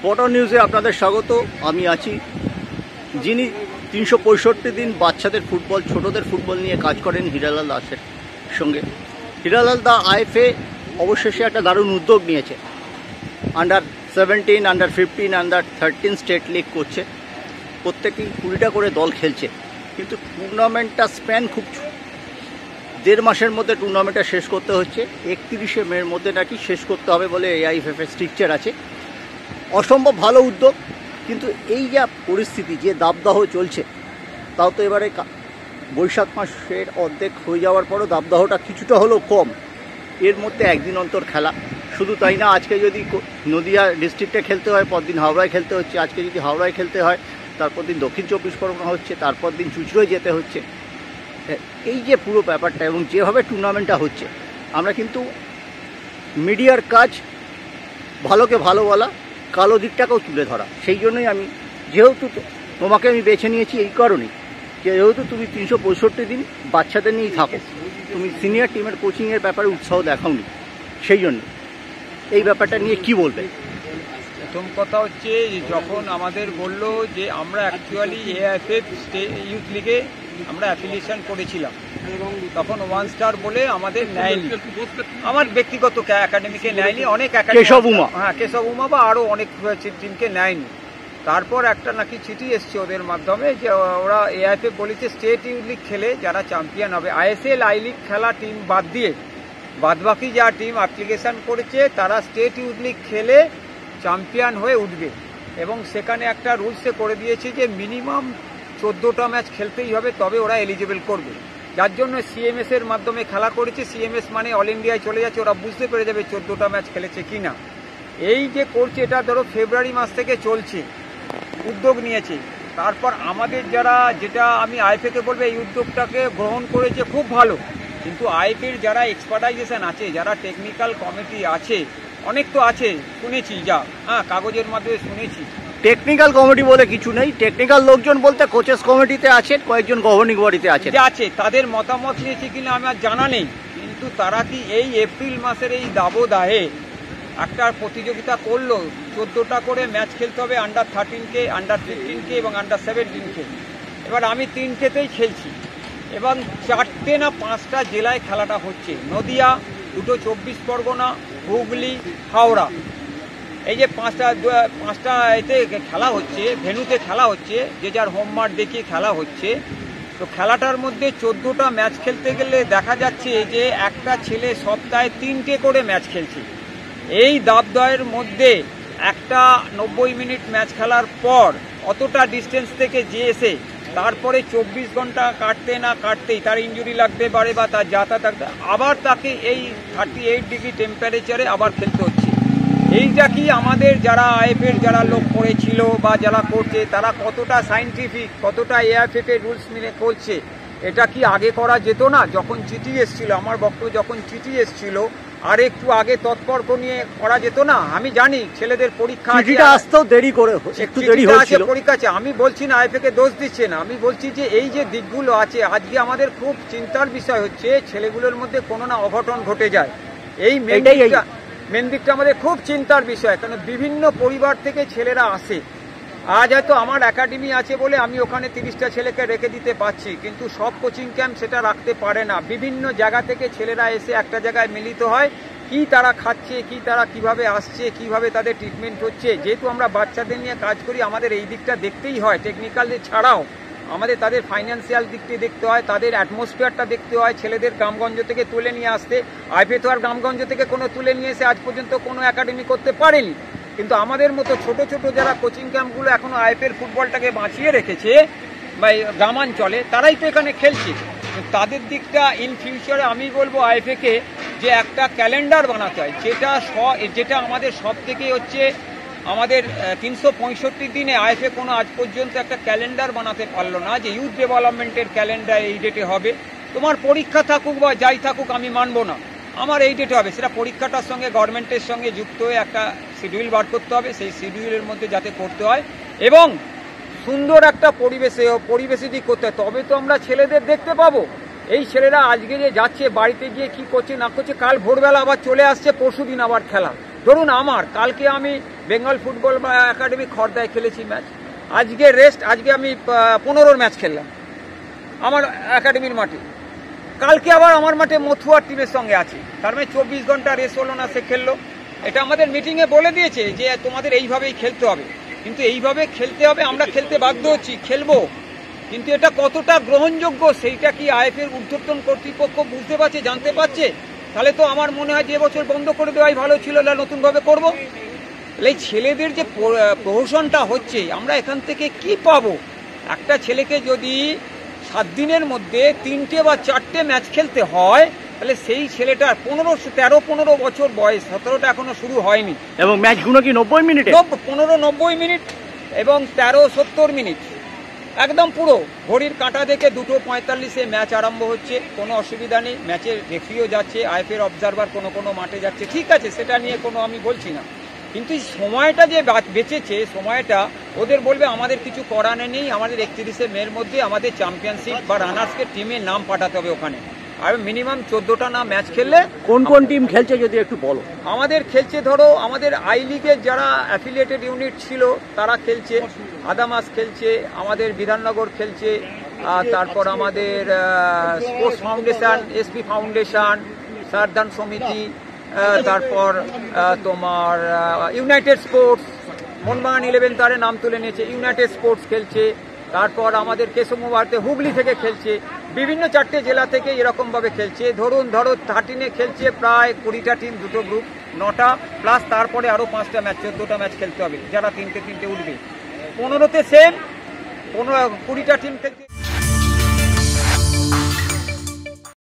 Spot on নিউজে আপনাদের স্বাগত। আমি আছি যিনি 365 দিন বাচ্চাদের ফুটবল, ছোটদের ফুটবল নিয়ে কাজ করেন হীরালাল দাসের সঙ্গে। হীরালাল দা আইএফএ অবশেষে একটা দারুণ উদ্যোগ নিয়েছে। Under 17, under 15, under 13 state league করছে। প্রত্যেকেই 20টা করে দল খেলছে, কিন্তু টুর্নামেন্টটা স্প্যান খুব 1.5 মাসের মধ্যে টুর্নামেন্টটা শেষ করতে হচ্ছে। 31শে মের মধ্যে নাকি শেষ করতে হবে বলে এআইএফএফের স্ট্রিকচার আছে। অসম্ভব ভালো উদ্যোগ, কিন্তু এই যা পরিস্থিতি, যে দাবদাহ চলছে, তাও তো এবারে বৈশাখ মাসের অর্ধেক হয়ে যাওয়ার পরও দাবদাহটা কিছুটা হলেও কম। এর মধ্যে একদিন অন্তর খেলা, শুধু তাই না, আজকে যদি নদিয়া ডিস্ট্রিক্টে খেলতে হয়, পরদিন হাওড়ায় খেলতে হচ্ছে। আজকে যদি হাওড়ায় খেলতে হয়, তারপর দিন দক্ষিণ 24 পরগনা হচ্ছে, তারপর দিন চুঁচুড়ায় যেতে হচ্ছে। এই যে পুরো ব্যাপারটা এবং যেভাবে টুর্নামেন্টটা হচ্ছে, আমরা কিন্তু মিডিয়ার কাজ ভালোকে ভালো বলা, কালো দিকটাকেও তুলে ধরা। সেই জন্যই আমি, যেহেতু তোমাকে আমি বেছে নিয়েছি এই কারণেই, যেহেতু তুমি 365 দিন বাচ্চাদের নিয়েই থাকো, তুমি সিনিয়র টিমের কোচিংয়ের ব্যাপারে উৎসাহ দেখাওনি, সেই জন্য এই ব্যাপারটা নিয়ে কি বলবে? প্রথম কথা হচ্ছে, যখন আমাদের বললো যে আমরা অ্যাকচুয়ালি এআইএফএফ ইউথ লিগে আমরা অ্যাফিলিয়েশন করেছিলাম, তখন 1 স্টার বলে আমাদের নেয়নি, আমার ব্যক্তিগত একাডেমিকে নেয়নি, অনেক কেশব উমা বা আরও অনেক টিমকে নেয়নি। তারপর একটা নাকি চিঠি এসছে ওদের মাধ্যমে যে ওরা এআইএফএফ বলেছে স্টেট ইউথ লিগ খেলে যারা চ্যাম্পিয়ন হবে, আইএসএল আই লিগ খেলা টিম বাদ দিয়ে বাদবাকি যা টিম অ্যাপ্লিকেশন করেছে তারা স্টেট ইউথ লিগ খেলে চ্যাম্পিয়ন হয়ে উঠবে। এবং সেখানে একটা রুলসে করে দিয়েছে যে মিনিমাম 14টা ম্যাচ খেলতেই হবে, তবে ওরা এলিজিবল করবে। যার জন্য সিএমএস এর মাধ্যমে খেলা করেছে। সিএমএস মানে অল ইন্ডিয়ায় চলে যাচ্ছে, ওরা বুঝতে পেরে যাবে 14টা ম্যাচ খেলেছে কিনা। এই যে করছে, এটা ধরো ফেব্রুয়ারি মাস থেকে চলছে, উদ্যোগ নিয়েছে। তারপর আমাদের যারা, যেটা আমি আইএফএকে বলবো, এই উদ্যোগটাকে গ্রহণ করেছে খুব ভালো, কিন্তু আইএফএর যারা এক্সপার্টাইজেশন আছে, যারা টেকনিক্যাল কমিটি আছে, অনেক তো আছে, শুনেছি, যা কাগজের মাধ্যমে শুনেছি। টেকনিক্যাল কমিটি বলে কিছু নেই। টেকনিক্যাল লোকজন বলতে কোচেস কমিটিতে আছেন, কয়েকজন গভর্নিং বডিতে আছে, তাদের মতামত নিয়েছি কিনা আমার জানা নেই। কিন্তু তারা কি এই এপ্রিল মাসের এই দাবদাহে একটা প্রতিযোগিতা করলো, 14টা করে ম্যাচ খেলতে হবে, আন্ডার 13কে, আন্ডার 15কে এবং আন্ডার 17কে। এবার আমি 3টেতেই খেলছি এবং 4টে না 5টা জেলায় খেলাটা হচ্ছে। নদিয়া, 2টো 24 পরগনা, হুগলি, হাওড়া, এই যে পাঁচটা এতে খেলা হচ্ছে, ভেন্যুতে খেলা হচ্ছে, যে যার হোম মাঠ দেখিয়ে খেলা হচ্ছে। তো খেলাটার মধ্যে 14টা ম্যাচ খেলতে গেলে দেখা যাচ্ছে যে একটা ছেলে সপ্তাহে 3টে করে ম্যাচ খেলছে। এই দাবদাহের মধ্যে একটা 90 মিনিট ম্যাচ খেলার পর অতটা ডিস্টেন্স থেকে যে এসে তারপরে 24 ঘন্টা কাটতে না কাটতেই তার ইনজুরি লাগতে পারে বা তার যাতায়াত থাকতে, আবার তাকে এই 38 ডিগ্রি টেম্পারেচারে আবার খেলতে হচ্ছে। এইটা কি আমাদের যারা আইএফএর যারা লোক করেছিল বা যারা করছে, তারা কতটা সায়েন্টিফিক, কতটা এআইএফএফ এর রুলস মেনে করছে, এটা কি আগে করা যেত না? যখন চিঠি এসছিল, আমার বক্তব্য, যখন চিঠি এসছিল আর একটু আগে তৎপর নিয়ে করা যেত না? আমি জানি ছেলেদের পরীক্ষা পরীক্ষা আছে, আমি বলছি না আইএফএকে দোষ দিচ্ছে না, আমি বলছি যে এই যে দিকগুলো আছে, আজকে আমাদের খুব চিন্তার বিষয় হচ্ছে ছেলেগুলোর মধ্যে কোনো না অঘটন ঘটে যায়। এই মেন দিকটা আমাদের খুব চিন্তার বিষয়, কারণ বিভিন্ন পরিবার থেকে ছেলেরা আসে। আজ হয়তো আমার একাডেমি আছে বলে আমি ওখানে 30টা ছেলেকে রেখে দিতে পারছি, কিন্তু সব কোচিং ক্যাম্প সেটা রাখতে পারে না। বিভিন্ন জায়গা থেকে ছেলেরা এসে একটা জায়গায় মিলিত হয়, কি তারা খাচ্ছে, কি তারা কিভাবে আসছে, কিভাবে তাদের ট্রিটমেন্ট হচ্ছে। যেহেতু আমরা বাচ্চাদের নিয়ে কাজ করি, আমাদের এই দিকটা দেখতেই হয়। টেকনিক্যাল ছাড়াও আমাদের তাদের ফাইন্যান্সিয়াল দিকটি দেখতে হয়, তাদের অ্যাটমসফিয়ারটা দেখতে হয়। ছেলেদের গ্রামগঞ্জ থেকে তুলে নিয়ে আসতে, আইএফএ তো আর গ্রামগঞ্জ থেকে কোনো তুলে নিয়ে এসে আজ পর্যন্ত কোনো একাডেমি করতে পারেনি। কিন্তু আমাদের মতো ছোট ছোট যারা কোচিং ক্যাম্পগুলো এখনো আইএফএর ফুটবলটাকে বাঁচিয়ে রেখেছে বা গ্রামাঞ্চলে, তারাই তো এখানে খেলছে। তাদের দিকটা ইন ফিউচারে আমি বলবো আইএফএকে যে একটা ক্যালেন্ডার বানাতে হয়, যেটা আমাদের সব থেকে হচ্ছে, আমাদের 365 দিনে আইএফএ কোনো আজ পর্যন্ত একটা ক্যালেন্ডার বানাতে পারলো না যে ইউথ ডেভেলপমেন্টের ক্যালেন্ডার এই ডেটে হবে। তোমার পরীক্ষা থাকুক বা যাই থাকুক, আমি মানবো না, আমার এই ডেটে হবে। সেটা পরীক্ষাটার সঙ্গে গভর্নমেন্টের সঙ্গে যুক্ত হয়ে একটা শিডিউল বার করতে হবে, সেই শিডিউলের মধ্যে যাতে করতে হয় এবং সুন্দর একটা পরিবেশে দিয়ে করতে হয়, তবে তো আমরা ছেলেদের দেখতে পাবো। এই ছেলেরা আজকে যে যাচ্ছে, বাড়িতে গিয়ে কি করছে না করছে, কাল ভোরবেলা আবার চলে আসছে, পরশু দিন আবার খেলা। ধরুন কালকে আমি বেঙ্গল ফুটবল একাডেমি খড়দায় খেলেছি ম্যাচ। আজকে রেস্ট, আজকে আমি 15 ম্যাচ খেললাম আমার একাডেমির মাঠে। কালকে আবার আমার মাঠে মথুয়ার টিমের সঙ্গে আছি, তার মানে 24 ঘন্টা রেস্ট হলো না, সে খেললো। এটা আমাদের মিটিংয়ে বলে দিয়েছে যে তোমাদের এইভাবেই খেলতে হবে, কিন্তু এইভাবে খেলতে হবে, আমরা খেলতে বাধ্য হচ্ছি, খেলবো, কিন্তু এটা কতটা গ্রহণযোগ্য সেইটা কি আইএফএর ঊর্ধ্বতন কর্তৃপক্ষ বুঝতে পারছে, জানতে পারছে? তাহলে তো আমার মনে হয় যে বছর বন্ধ করে দেওয়াই ভালো ছিল, না নতুনভাবে করবো। এই ছেলেদের যে প্রহসনটা হচ্ছে, আমরা এখান থেকে কি পাবো? একটা ছেলেকে যদি 7 দিনের মধ্যে 3টে বা 4টে ম্যাচ খেলতে হয়, তাহলে সেই ছেলেটার 13-15 বছর বয়স, 17টা এখনো শুরু হয়নি। এবং ম্যাচগুলো কি 90 মিনিটে? 15-90 মিনিট এবং 13-70 মিনিট, একদম পুরো ঘড়ির কাঁটা দেখে 2:45-এ ম্যাচ আরম্ভ হচ্ছে, কোনো অসুবিধা নেই। ম্যাচের রেফারিও যাচ্ছে, আইএফএর অবজারভার কোনো মাঠে যাচ্ছে, ঠিক আছে, সেটা নিয়ে কোনো আমি বলছি না, কিন্তু এই সময়টা যে বেঁচেছে, সময়টা ওদের বলবে আমাদের কিছু করার নেই, আমাদের 31শে মের মধ্যে আমাদের চ্যাম্পিয়নশিপ বা রানার্সকে টিমের নাম পাঠাতে হবে ওখানে, আর মিনিমাম 14টা না ম্যাচ খেললে। কোন কোন টিম খেলছে যদি একটু বলো? আমাদের খেলছে, ধরো আমাদের আই লিগের যারা অ্যাফিলিয়েটেড ইউনিট ছিল তারা খেলছে, আদামাস খেলছে, আমাদের বিধাননগর খেলছে, তারপর আমাদের স্পোর্টস ফাউন্ডেশন, এসপি ফাউন্ডেশন, সারদান সমিতি, তারপর তোমার ইউনাইটেড স্পোর্টস, মোহনবাগান 11 তারে নাম তুলে নিয়েছে, ইউনাইটেড স্পোর্টস খেলছে, তারপর আমাদের কেশবমুবাতে হুগলি থেকে খেলছে, বিভিন্ন 4টে জেলা থেকে এরকমভাবে খেলছে। ধরো 13-এ খেলছে প্রায় 20টা টিম, 2টো গ্রুপ, 9টা প্লাস তারপরে আরও 5টা ম্যাচ, 14টা ম্যাচ খেলতে হবে, যারা 3টে উঠবে। 15তে সেম, 20টা টিম খেলছে।